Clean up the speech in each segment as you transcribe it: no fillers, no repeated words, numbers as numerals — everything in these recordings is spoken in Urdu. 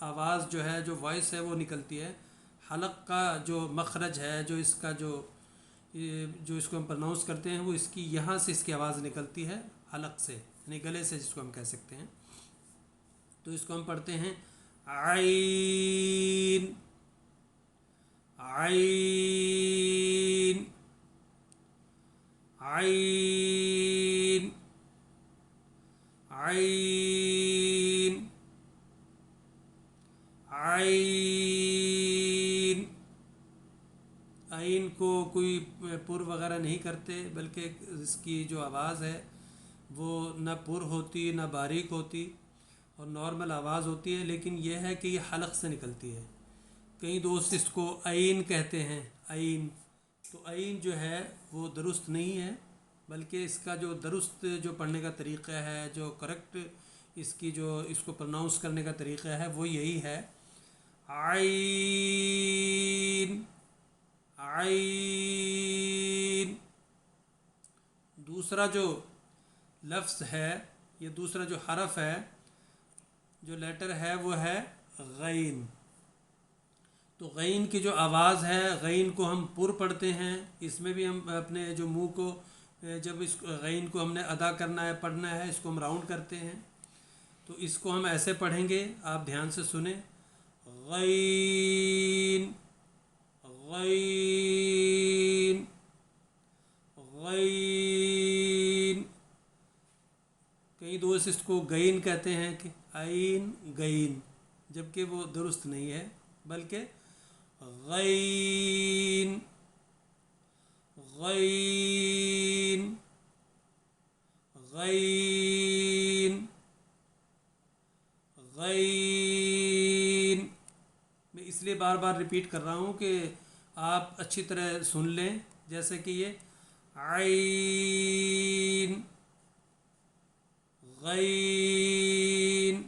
آواز جو ہے جو وائس ہے وہ نکلتی ہے. حلق کا جو مخرج ہے جو اس کا جو اس کو ہم پرناؤنس کرتے ہیں وہ اس کی یہاں سے اس کی آواز نکلتی ہے حلق سے یعنی گلے سے جس کو ہم کہہ سکتے ہیں. تو اس کو ہم پڑھتے ہیں عین عین عین عین عین. عین کو کوئی پر وغیرہ نہیں کرتے بلکہ اس کی جو آواز ہے وہ نہ پر ہوتی نہ باریک ہوتی اور نارمل آواز ہوتی ہے، لیکن یہ ہے کہ یہ حلق سے نکلتی ہے. کئی دوست اس کو عین کہتے ہیں عین، تو عین جو ہے وہ درست نہیں ہے، بلکہ اس کا جو درست جو پڑھنے کا طریقہ ہے، جو کریکٹ اس کی جو اس کو پرناؤنس کرنے کا طریقہ ہے وہ یہی ہے عین عین. دوسرا جو لفظ ہے، یہ دوسرا جو حرف ہے جو لیٹر ہے وہ ہے غین. تو غین کی جو آواز ہے، غین کو ہم پر پڑھتے ہیں. اس میں بھی ہم اپنے جو منہ کو جب اس غین کو ہم نے ادا کرنا ہے پڑھنا ہے اس کو ہم راؤنڈ کرتے ہیں. تو اس کو ہم ایسے پڑھیں گے، آپ دھیان سے سنیں. غین غین غین. کئی دوست اس کو گین کہتے ہیں کہ عین گین، جبکہ وہ درست نہیں ہے بلکہ غین غین غین غین. میں اس لیے بار بار ریپیٹ کر رہا ہوں کہ آپ اچھی طرح سن لیں. جیسے کہ یہ عین غین.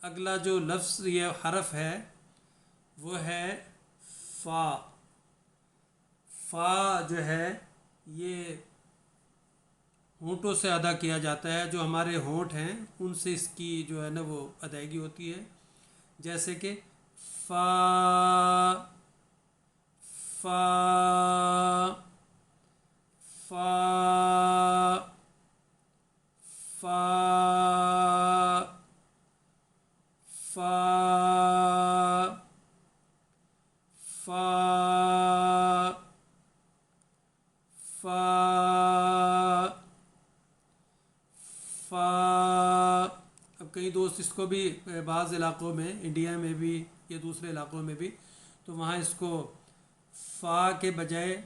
اگلا جو لفظ یہ حرف ہے وہ ہے فا. فا جو ہے یہ ہونٹوں سے ادا کیا جاتا ہے. جو ہمارے ہونٹ ہیں ان سے اس کی جو ہے نا وہ ادائیگی ہوتی ہے. جیسے کہ فا فا فا فا فا فا فا فا. اب کئی دوست اس کو بھی بعض علاقوں میں انڈیا میں بھی یا دوسرے علاقوں میں بھی تو وہاں اس کو فا کے بجائے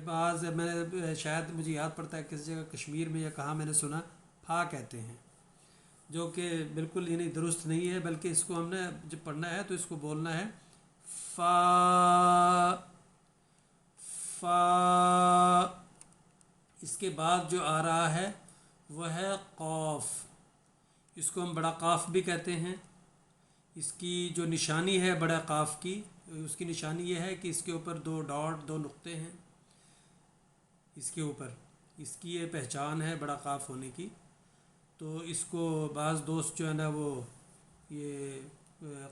بعض میں نے شاید مجھے یاد پڑتا ہے کسی جگہ کشمیر میں یا کہاں میں نے سنا فا کہتے ہیں، جو کہ بالکل یعنی درست نہیں ہے. بلکہ اس کو ہم نے جب پڑھنا ہے تو اس کو بولنا ہے فا فا. اس کے بعد جو آ رہا ہے وہ ہے قاف. اس کو ہم بڑا قاف بھی کہتے ہیں. اس کی جو نشانی ہے بڑا قاف کی، اس کی نشانی یہ ہے کہ اس کے اوپر دو ڈاٹ دو نقطے ہیں اس کے اوپر. اس کی یہ پہچان ہے بڑا قاف ہونے کی. تو اس کو بعض دوست جو ہے نا وہ یہ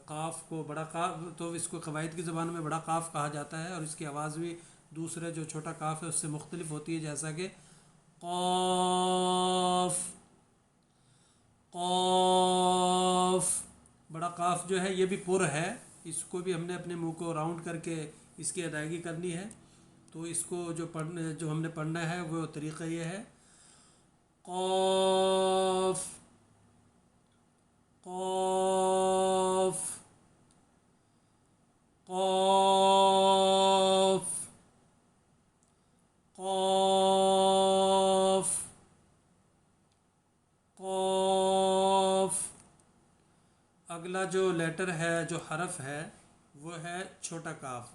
قاف کو بڑا قاف، تو اس کو قواعد کی زبان میں بڑا قاف کہا جاتا ہے اور اس کی آواز بھی دوسرے جو چھوٹا قاف ہے اس سے مختلف ہوتی ہے. جیسا کہ قاف قاف. بڑا قاف جو ہے یہ بھی پر ہے، اس کو بھی ہم نے اپنے منہ کو راؤنڈ کر کے اس کی ادائیگی کرنی ہے. تو اس کو جو ہم نے پڑھنا ہے وہ طریقہ یہ ہے قاف قاف قاف قاف قاف. اگلا جو لیٹر ہے جو حرف ہے وہ ہے چھوٹا کاف.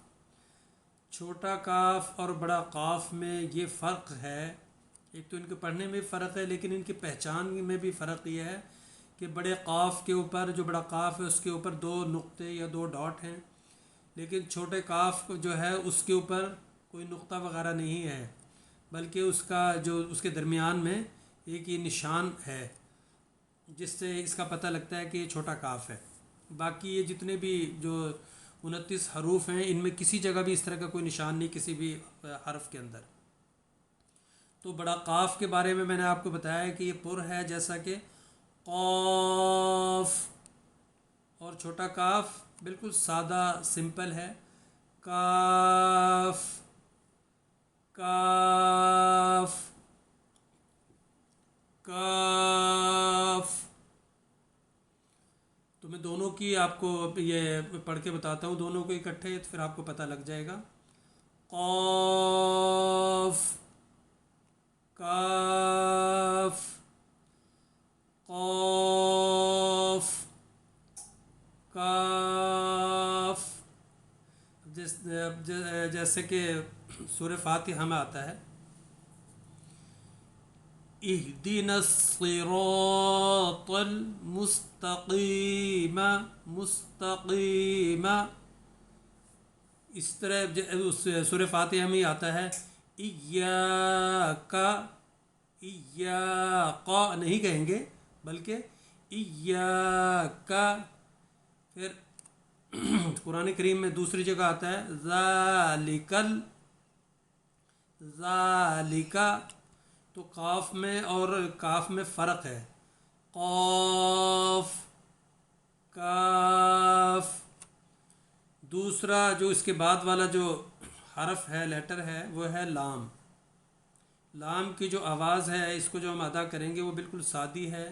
چھوٹا کاف اور بڑا قاف میں یہ فرق ہے. ایک تو ان کے پڑھنے میں فرق ہے، لیکن ان کی پہچان میں بھی فرق یہ ہے کہ بڑے قاف کے اوپر جو بڑا قاف ہے اس کے اوپر دو نقطے یا دو ڈاٹ ہیں، لیکن چھوٹے کاف جو ہے اس کے اوپر کوئی نقطہ وغیرہ نہیں ہے، بلکہ اس کا جو اس کے درمیان میں ایک یہ نشان ہے جس سے اس کا پتہ لگتا ہے کہ یہ چھوٹا کاف ہے. باقی یہ جتنے بھی جو 29 حروف ہیں ان میں کسی جگہ بھی اس طرح کا کوئی نشان نہیں کسی بھی حرف کے اندر. تو بڑا قاف کے بارے میں نے آپ کو بتایا کہ یہ پر ہے جیسا کہ قاف، اور چھوٹا کاف بالکل سادہ سمپل ہے، کاف کاف کاف. تو میں دونوں کی آپ کو یہ پڑھ کے بتاتا ہوں دونوں کو اکٹھے، تو پھر آپ کو پتہ لگ جائے گا. قاف کاف قاف کاف. جیسے کہ سورہ فاتحہ میں آتا ہے اہدنا الصراط المستقیم مستقیم. اس طرح سورہ فاتحہ میں آتا ہے ایاک، ایاک نہیں کہیں گے بلکہ ایاک. پھر قرآن کریم میں دوسری جگہ آتا ہے ذالک. تو قاف میں اور کاف میں فرق ہے. قاف کاف. دوسرا جو اس کے بعد والا جو حرف ہے لیٹر ہے وہ ہے لام. لام کی جو آواز ہے اس کو جو ہم ادا کریں گے وہ بالکل سادی ہے،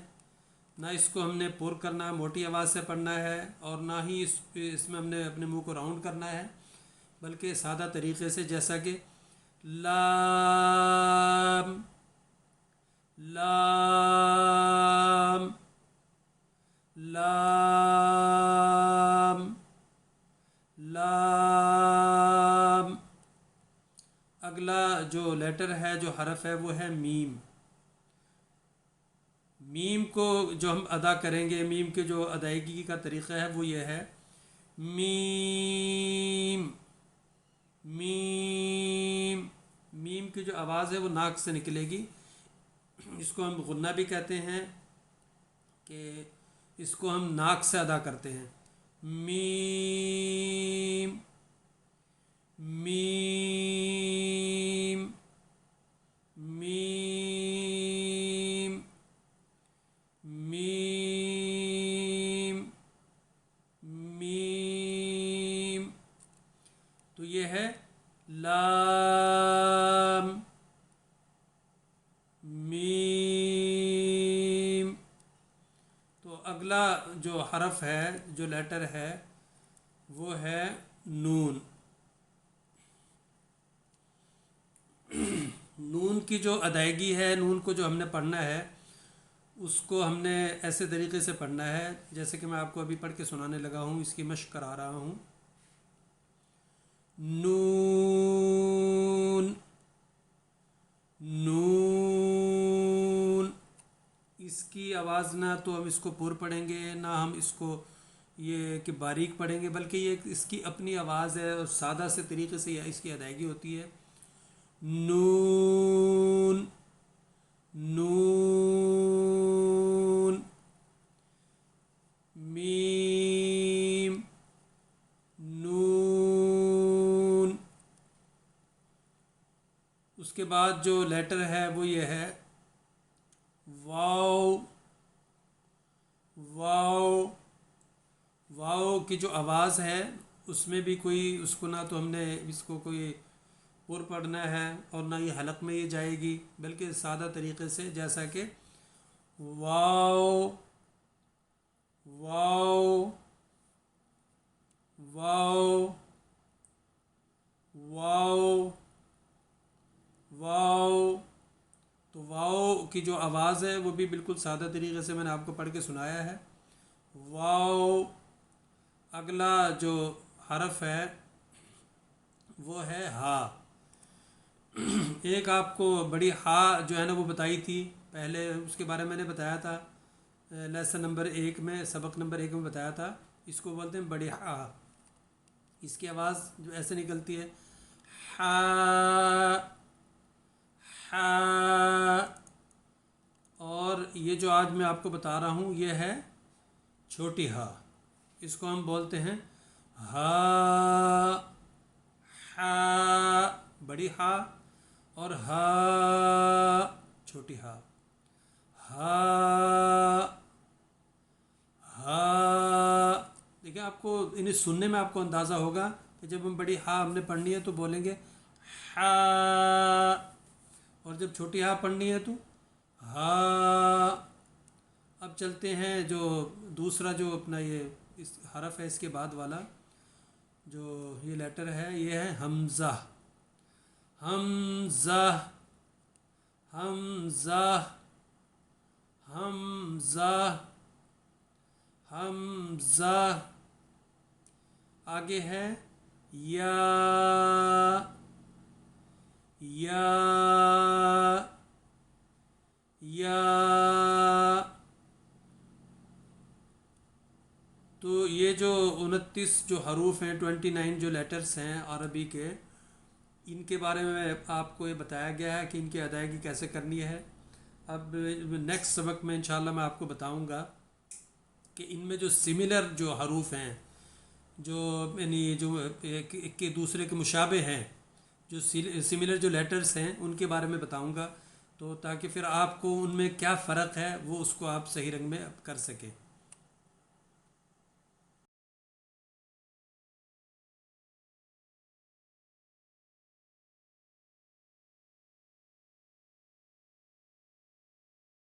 نہ اس کو ہم نے پر کرنا ہے، موٹی آواز سے پڑھنا ہے، اور نہ ہی اس میں ہم نے اپنے منہ کو راؤنڈ کرنا ہے، بلکہ سادہ طریقے سے جیسا کہ لام لام لام لام. اگلا جو لیٹر ہے جو حرف ہے وہ ہے میم. میم کو جو ہم ادا کریں گے، میم کے جو ادائیگی کا طریقہ ہے وہ یہ ہے میم میم. میم کی جو آواز ہے وہ ناک سے نکلے گی. اس کو ہم غنہ بھی کہتے ہیں کہ اس کو ہم ناک سے ادا کرتے ہیں. میم میم میم میم میم. تو یہ ہے لام میم. تو اگلا جو حرف ہے جو لیٹر ہے وہ ہے نون. نون کی جو ادائیگی ہے، نون کو جو ہم نے پڑھنا ہے اس کو ہم نے ایسے طریقے سے پڑھنا ہے جیسے کہ میں آپ کو ابھی پڑھ کے سنانے لگا ہوں، اس کی مشق کرا رہا ہوں. نون نون. اس کی آواز نہ تو ہم اس کو پر پڑھیں گے، نہ ہم اس کو یہ کہ باریک پڑھیں گے، بلکہ یہ اس کی اپنی آواز ہے اور سادہ سے طریقے سے اس کی ادائیگی ہوتی ہے. نون نون میم نون. اس کے بعد جو لیٹر ہے وہ یہ ہے واو. واو واو کی جو آواز ہے اس میں بھی کوئی اس کو نہ تو ہم نے اس کو کوئی پر پڑھنا ہے اور نہ یہ حلق میں یہ جائے گی، بلکہ سادہ طریقے سے جیسا کہ واو واو واو واو واو. تو واو کی جو آواز ہے وہ بھی بالکل سادہ طریقے سے میں نے آپ کو پڑھ کے سنایا ہے. واو. اگلا جو حرف ہے وہ ہے ہا. ایک آپ کو بڑی ہا جو ہے نا وہ بتائی تھی پہلے، اس کے بارے میں نے بتایا تھا لیسن نمبر 1 میں، سبق نمبر 1 میں بتایا تھا. اس کو بولتے ہیں بڑی ہا. اس کی آواز جو ایسے نکلتی ہے ہا ہا. اور یہ جو آج میں آپ کو بتا رہا ہوں یہ ہے چھوٹی ہا. اس کو ہم بولتے ہیں ہا، ہا بڑی ہا، اور ہا چھوٹی ہا، ہا، ہا۔ دیکھیں آپ کو انہیں سننے میں آپ کو اندازہ ہوگا کہ جب ہم بڑی ہا ہم نے پڑھنی ہے تو بولیں گے ہا، اور جب چھوٹی ہا پڑھنی ہے تو ہا۔ اب چلتے ہیں جو دوسرا جو اپنا یہ اس حرف ہے اس کے بعد والا جو یہ لیٹر ہے یہ ہے حمزہ، حمزہ، حمزہ، حمزہ، حمزہ۔ آگے ہے یا، یا، یا۔ تو یہ جو 29 جو حروف ہیں 29 جو لیٹرز ہیں عربی کے، ان کے بارے میں آپ کو یہ بتایا گیا ہے کہ ان کی ادائیگی کیسے کرنی ہے۔ اب نیکسٹ سبق میں انشاءاللہ میں آپ کو بتاؤں گا کہ ان میں جو سملر جو حروف ہیں، جو یعنی جو ایک کے دوسرے کے مشابہ ہیں، جو سملر جو لیٹرز ہیں ان کے بارے میں بتاؤں گا، تو تاکہ پھر آپ کو ان میں کیا فرق ہے وہ اس کو آپ صحیح رنگ میں کر سکیں۔